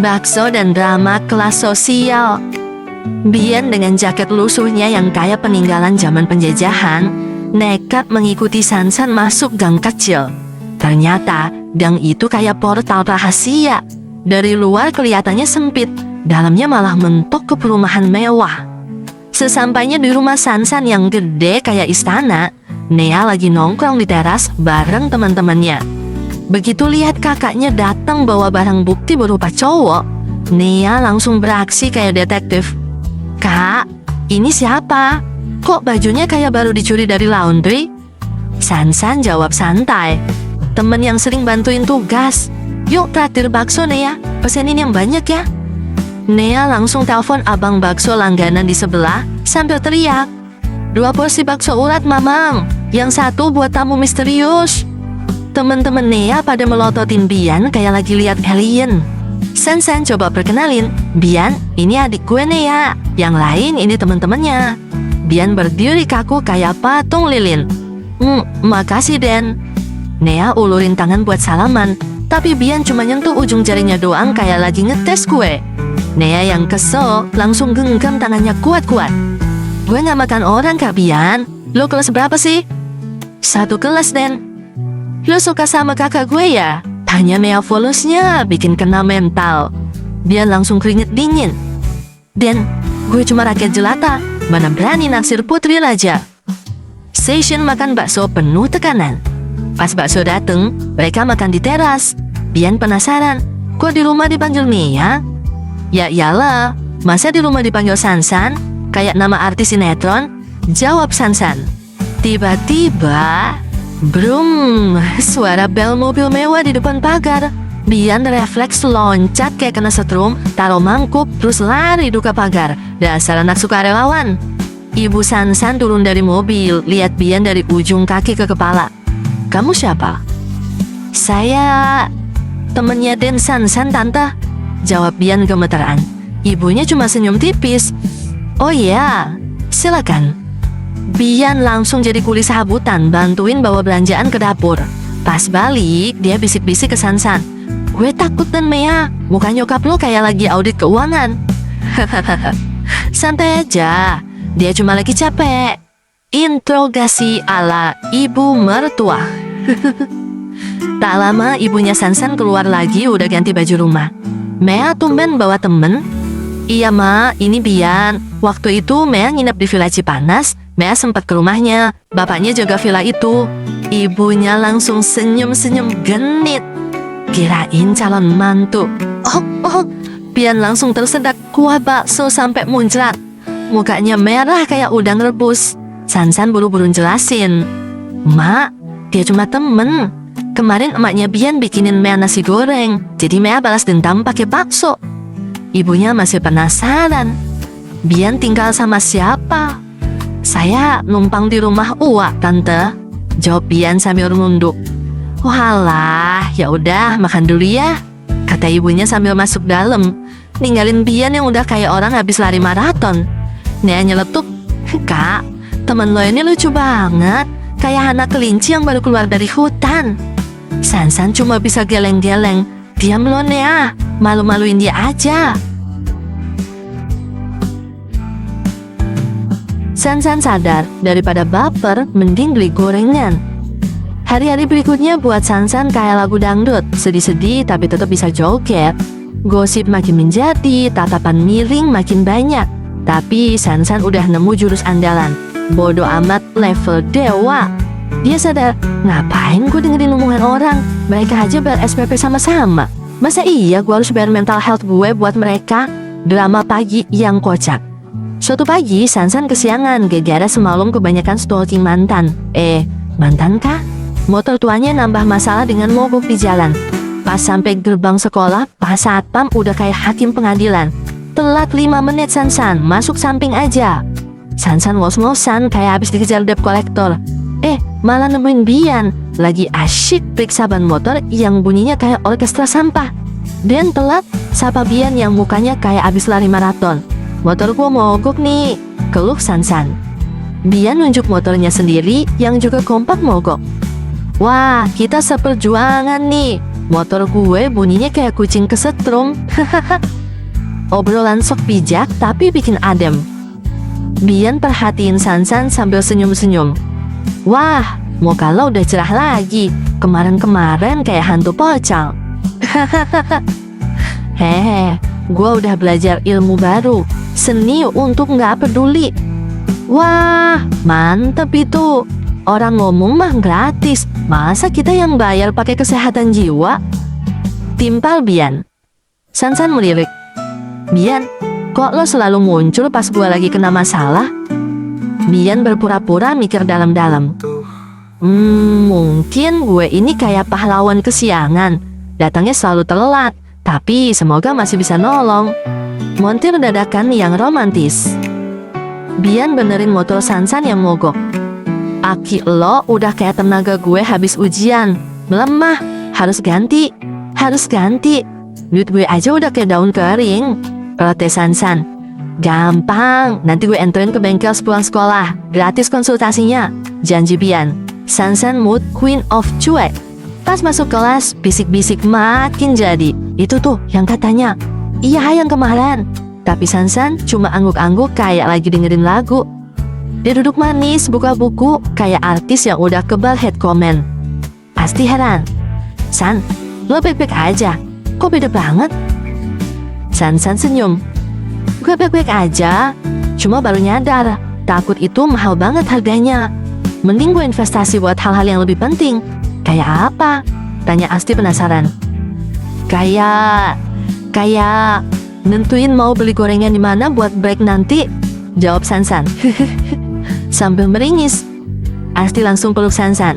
bakso dan drama kelas sosial. Bian dengan jaket lusuhnya yang kayak peninggalan zaman penjajahan, nekat mengikuti Sansan masuk gang kecil. Ternyata gang itu kayak portal rahasia. Dari luar kelihatannya sempit, dalamnya malah mentok ke perumahan mewah. Sesampainya di rumah Sansan yang gede kayak istana, Nea lagi nongkrong di teras bareng teman-temannya. Begitu lihat kakaknya datang bawa barang bukti berupa cowok, Nea langsung beraksi kayak detektif. "Kak, ini siapa? Kok bajunya kayak baru dicuri dari laundry?" Sansan jawab santai, "Temen yang sering bantuin tugas. Yuk traktir bakso Nea, pesenin yang banyak ya." Nea langsung telepon abang bakso langganan di sebelah sambil teriak, "2 porsi bakso urat mamang, yang 1 buat tamu misterius." Temen-temen Nea pada melototin Bian kayak lagi lihat alien. Sansan coba perkenalin, "Bian, ini adik gue Nea, yang lain ini temen-temennya." Bian berdiri kaku kayak patung lilin. Makasih Den." Nea ulurin tangan buat salaman, tapi Bian cuma nyentuh ujung jarinya doang kayak lagi ngetes kue. Nea yang kesel langsung genggam tangannya kuat-kuat. "Gue gak makan orang Kak Bian. Lo kelas berapa sih?" "1 kelas Den." "Lo suka sama kakak gue ya?" Tanya Nea polosnya bikin kena mental. Bian langsung keringet dingin. "Den, gue cuma rakyat jelata, mana berani naksir putri raja." Session makan bakso penuh tekanan. Pas bakso dateng, mereka makan di teras. Bian penasaran, kok di rumah dipanggil Nea? "Ya iyalah, masa di rumah dipanggil Sansan? Kayak nama artis sinetron?" Jawab Sansan. Tiba-tiba, brum, suara bel mobil mewah di depan pagar. Bian refleks loncat kayak kena setrum, taruh mangkuk, terus lari duka pagar. Dasar anak sukarelawan. Ibu Sansan turun dari mobil, lihat Bian dari ujung kaki ke kepala. "Kamu siapa?" "Saya temennya Den Sansan tante," jawab Bian gemeteran. Ibunya cuma senyum tipis. "Oh iya, silakan." Bian langsung jadi kuli sahabutan, bantuin bawa belanjaan ke dapur. Pas balik, dia bisik-bisik ke Sansan, "Gue takut Dan Mea, muka nyokap lo kayak lagi audit keuangan." "Santai aja, dia cuma lagi capek." Interogasi ala ibu mertua. Tak lama ibunya Sansan keluar lagi udah ganti baju rumah. "Mea tumben bawa temen?" "Iya Ma, ini Bian. Waktu itu Mea nginep di Villa Cipanas, Mea sempat ke rumahnya, bapaknya jaga villa itu." Ibunya langsung senyum-senyum genit. Kirain calon mantu. Oh, Bian langsung tersedak kuah bakso sampai muncrat. Mukanya merah kayak udang rebus. Sansan buru-buru jelasin, "Mak, dia cuma temen. Kemarin emaknya Bian bikinin Mea nasi goreng, jadi Mea balas dendam pakai bakso." Ibunya masih penasaran. "Bian tinggal sama siapa?" "Saya numpang di rumah Uwa, Tante," jawab Bian sambil nunduk. "Walah, ya udah makan dulu ya," kata ibunya sambil masuk dalam, ninggalin Bian yang udah kayak orang habis lari maraton. Nea nyeletuk, "Kak, temen lo ini lucu banget, kayak anak kelinci yang baru keluar dari hutan." Sansan cuma bisa geleng-geleng. "Diam lo Nea, malu-maluin dia aja." Sansan sadar, daripada baper, mending beli gorengan. Hari-hari berikutnya buat Sansan kayak lagu dangdut, sedih-sedih tapi tetap bisa joget. Gosip makin menjadi, tatapan miring makin banyak. Tapi Sansan udah nemu jurus andalan. Bodo amat level dewa. Dia sadar, ngapain gue dengerin omongan orang? Mereka aja bayar SPP sama-sama. Masa iya gue harus bayar mental health gue buat mereka? Drama pagi yang kocak. Suatu pagi, Sansan kesiangan gara-gara semalam kebanyakan stalking mantan. Mantan kah? Motor tuanya nambah masalah dengan mogok di jalan. Pas sampai gerbang sekolah, Pak Satpam udah kayak hakim pengadilan. Telat 5 menit Sansan, masuk samping aja. Sansan ngos-ngosan kayak habis dikejar debt collector. Malah nemuin Bian, lagi asyik periksa ban motor yang bunyinya kayak orkestra sampah. Dan telat, sapa Bian yang mukanya kayak habis lari maraton. "Motor gua mogok nih," keluh Sansan. Bian nunjuk motornya sendiri yang juga kompak mogok. "Wah, kita seperjuangan nih. Motor gue bunyinya kayak kucing kesetrum. Obrolan sok bijak tapi bikin adem. Bian perhatiin Sansan sambil senyum-senyum. Wah, muka lo udah cerah lagi. Kemarin-kemarin kayak hantu pocong. Hehe, gue udah belajar ilmu baru. Seni untuk nggak peduli. Wah, mantep itu. Orang ngomong mah gratis. Masa kita yang bayar pakai kesehatan jiwa? Timpal Bian. Sansan melirik. Bian, kok lo selalu muncul pas gue lagi kena masalah? Bian berpura-pura mikir dalam-dalam. Mungkin gue ini kayak pahlawan kesiangan. Datangnya selalu telat, tapi semoga masih bisa nolong. Montir dadakan yang romantis. Bian benerin motor Sansan yang mogok. Aki lo udah kayak tenaga gue habis ujian. Melemah, harus ganti. Duit gue aja udah kayak daun kering. Protes Sansan. Gampang, nanti gue enterin ke bengkel sepulang sekolah. Gratis konsultasinya. Janji Bian. Sansan mood queen of cuek. Pas masuk kelas, bisik-bisik makin jadi. Itu tuh yang katanya. Iya yang kemarin. Tapi Sansan cuma angguk-angguk kayak lagi dengerin lagu. Dia duduk manis, buka buku, kayak artis yang udah kebal head comment. Pasti heran. San, lo baik-baik aja. Kok beda banget? Sansan senyum. Gue baik-baik aja. Cuma baru nyadar, takut itu mahal banget harganya. Mending gue investasi buat hal-hal yang lebih penting. Kayak apa? Tanya Asti penasaran. Kayak nentuin mau beli gorengan di mana buat break nanti. Jawab Sansan. Sambil meringis. Asti langsung peluk Sansan.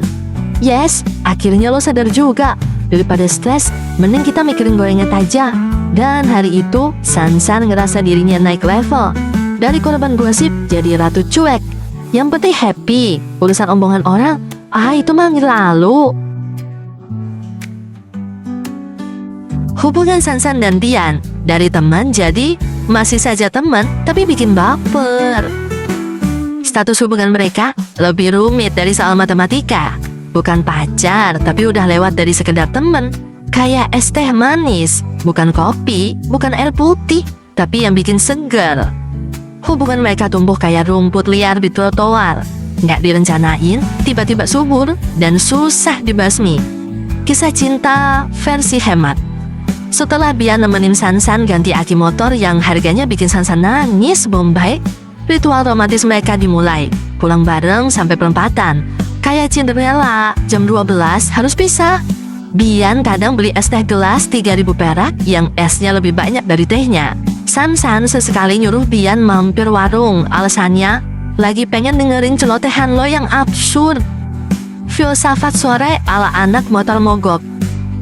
Yes, akhirnya lo sadar juga. Daripada stres, mending kita mikirin gorengan aja. Dan hari itu, Sansan ngerasa dirinya naik level. Dari korban gosip jadi ratu cuek. Yang penting happy. Urusan omongan orang, itu mah lalu. Hubungan Sansan dan Bian dari teman jadi masih saja teman, tapi bikin baper. Status hubungan mereka lebih rumit dari soal matematika. Bukan pacar, tapi udah lewat dari sekedar temen. Kayak es teh manis, bukan kopi, bukan air putih, tapi yang bikin seger. Hubungan mereka tumbuh kayak rumput liar di trotoar. Nggak direncanain, tiba-tiba subur dan susah dibasmi. Kisah cinta versi hemat. Setelah Bian nemenin Sansan ganti aki motor yang harganya bikin Sansan nangis Bombay, ritual romantis mereka dimulai. Pulang bareng sampai perempatan. Kayak Cinderella, jam 12 harus pisah. Bian kadang beli es teh gelas 3.000 perak yang esnya lebih banyak dari tehnya. Sansan sesekali nyuruh Bian mampir warung. Alasannya, lagi pengen dengerin celotehan lo yang absurd. Filsafat sore ala anak motor mogok.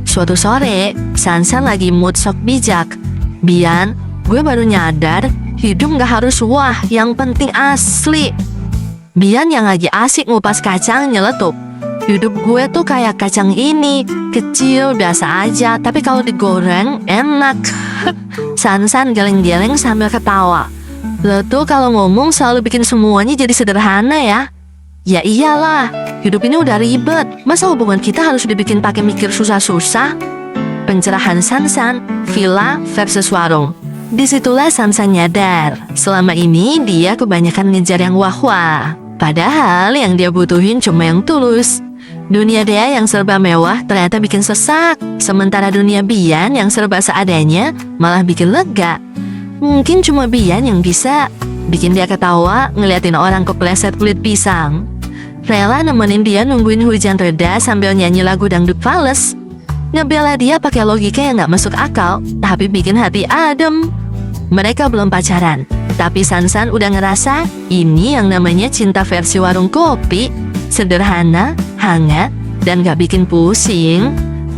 Suatu sore, Sansan lagi mood sok bijak. Bian, gue baru nyadar, hidup gak harus wah, yang penting asli. Bian yang lagi asik ngupas kacang nyeletuk. Hidup gue tuh kayak kacang ini, kecil, biasa aja, tapi kalau digoreng, enak. Sansan geleng-geleng sambil ketawa. Lo tuh kalau ngomong selalu bikin semuanya jadi sederhana ya. Ya iyalah, hidup ini udah ribet. Masa hubungan kita harus dibikin pakai mikir susah-susah? Pencerahan Sansan, villa versus warung. Disitulah Sansan nyadar, selama ini dia kebanyakan ngejar yang wah-wah. Padahal yang dia butuhin cuma yang tulus. Dunia dia yang serba mewah ternyata bikin sesak. Sementara dunia Bian yang serba seadanya malah bikin lega. Mungkin cuma Bian yang bisa bikin dia ketawa ngeliatin orang kepleset kulit pisang. Rela nemenin dia nungguin hujan reda sambil nyanyi lagu dangdut fales. Ngebela dia pakai logika yang gak masuk akal, tapi bikin hati adem. Mereka belum pacaran, tapi Sansan udah ngerasa ini yang namanya cinta versi warung kopi. Sederhana, hangat, dan gak bikin pusing.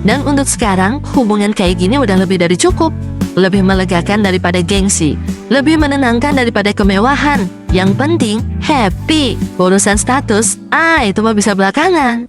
Dan untuk sekarang, hubungan kayak gini udah lebih dari cukup. Lebih melegakan daripada gengsi. Lebih menenangkan daripada kemewahan. Yang penting, happy. Urusan status, itu mah bisa belakangan.